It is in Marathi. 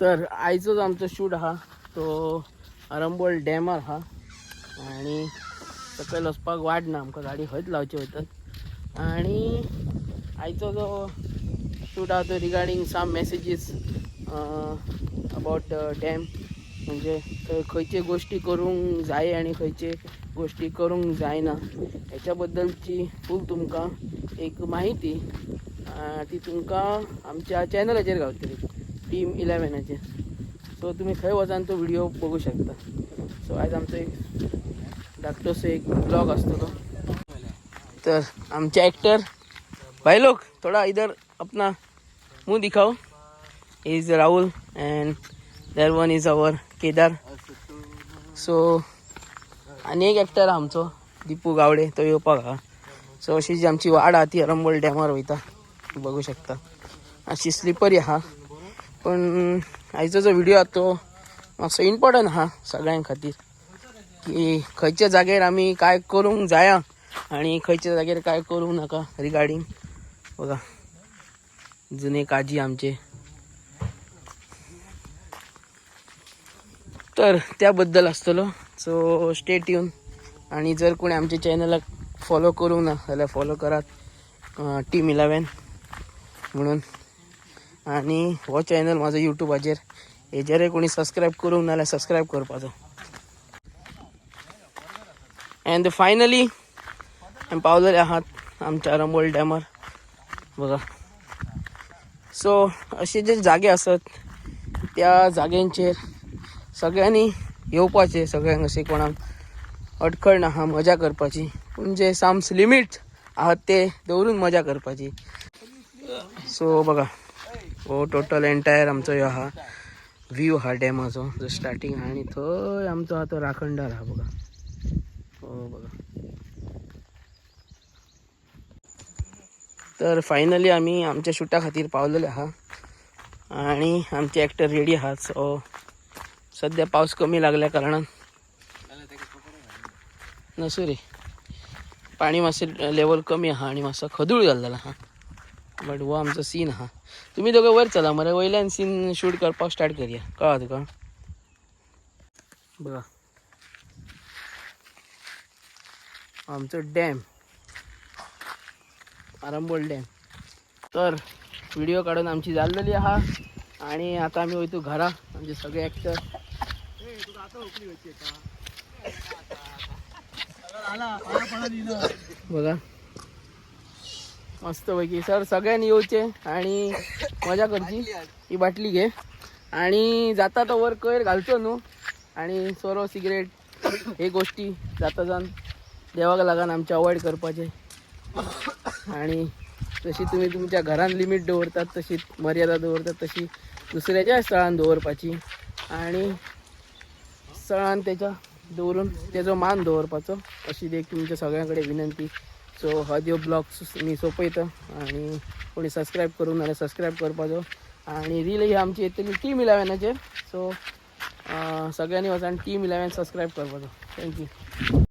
तर आयचोच आमचो शूट हा तो आरंबोल डॅमर हा आणि सकयल वचपाक वाट ना आमकां गाडी खंयच लावची वयतात आणि आयचो जो शूट हा तो रिगार्डिंग सम मेसेजीस अबाउट डॅम म्हणजे खंयचे गोष्टी करूंक जाय आणि खंयचे गोष्टी करूंक जायना ह्याच्या फूल तुमकां एक माहिती ती तुमकां आमच्या चॅनलाचेर गावतली टीम 11 सो तुम्ही थंय वचून तो व्हिडिओ बघू शकता. सो आज आमचो एक धाकटोसो एक ब्लॉग असतो. तर आमचे ॲक्टर भाई लोग थोड़ा इधर अपना मुंह दिखाओ. Is Rahul and there one is our Kedar. So आणि एक ॲक्टर आमचो दीपू गावडे तो येवपाक हा. सो अशी जी आमची वाड हा ती आरंबोल डॅमार वयता बघू शकता. अशी स्लिपरी हा पण आयचो जो व्हिडिओ हा तो मातसो इम्पॉर्टंट हा सगळ्यां खातीर की खंयच्या जाग्यार आमी काय करूंक जाया आणि खंयच्या जाग्यार काय करूंक नाका रिगार्डिंग बघा जुने काजी आमचे. तर त्याबद्दल आसतलो. सो स्टे ट्यून आणि जर कोणी आमच्या चॅनलाक फॉलो करूंक ना जाल्यार फॉलो करात टीम 11 म्हणून. आणि हो चॅनल माझा यूट्यूबाचेर हेजेर कोणी सबस्क्राईब करूंक ना जाल्यार सबस्क्राईब करपाचो. अँड फायनली आमी पावलेले आहात आमच्या आरंबोल डॅमर बघा. सो असे जे जागे असत त्या जाग्यांचेर सगळ्यांनी येवपाचे. सगळ्यांक असे कोणाक अडखळ ना हा मजा करपाची पूण जे साम्स लिमिट आहात ते दवरून मजा करपाची. सो बघा हो टोटल एंटायर आमचो ह्यो हा व्ह्यू हा डॅमाचो जो स्टार्टींग हा आणि थंय आमचो हा तो राखणदार हा बघा. हो बघा. तर फायनली आम्ही आमच्या शूटा खातीर पावलेले आहा आणि आमचे ॲक्टर रेडी आहात. सो सध्या पाऊस कमी लागल्या कारणान नसू रे पाणी मातशें लेवल कमी आहा आणि मातसो खदूळ जाल्लेला हा. बट हो आमचो सीन आहा. तुम्ही दोघं वर चला मरे वयल्यान सीन शूट करपाक स्टार्ट करूया कळ्ळा तुका. बघा आमचो डॅम आरंबोल डॅम. तर व्हिडिओ काढून आमची जाल्लेली आहा आणि आता आम्ही वयतो घरा. आमचे सगळे ॲक्टर बघा मस्त पैकी. सर सगळ्यांनी येऊचे आणि मजा करची. ही बाटली घे आणि जाता तो वर कयर घालचो न्हू आणि सोरो सिगरेट हे गोष्टी जाता जावन देवाक लागून आमचे अवॉइड करपाचे. आणि जशी तुम्ही तुमच्या घरान लिमिट दवरतात तशी मर्यादा दवरतात तशी दुसऱ्याच्या स्थळान दवरपाची आणि स्थळान त्याच्या दवरून त्याचो मान दवरपाचो अशी एक तुमच्या सगळ्यांकडे विनंती. सो हा जो ब्लॉग मी सोपयता आणि कोणी सबस्क्राईब करूंक ना जाल्यार सबस्क्राईब करपाचो. आणि रील ही आमची येतली टीम 11चेर. सो सगळ्यांनी वचून टीम 11 सबस्क्राईब करपाचो. थँक्यू.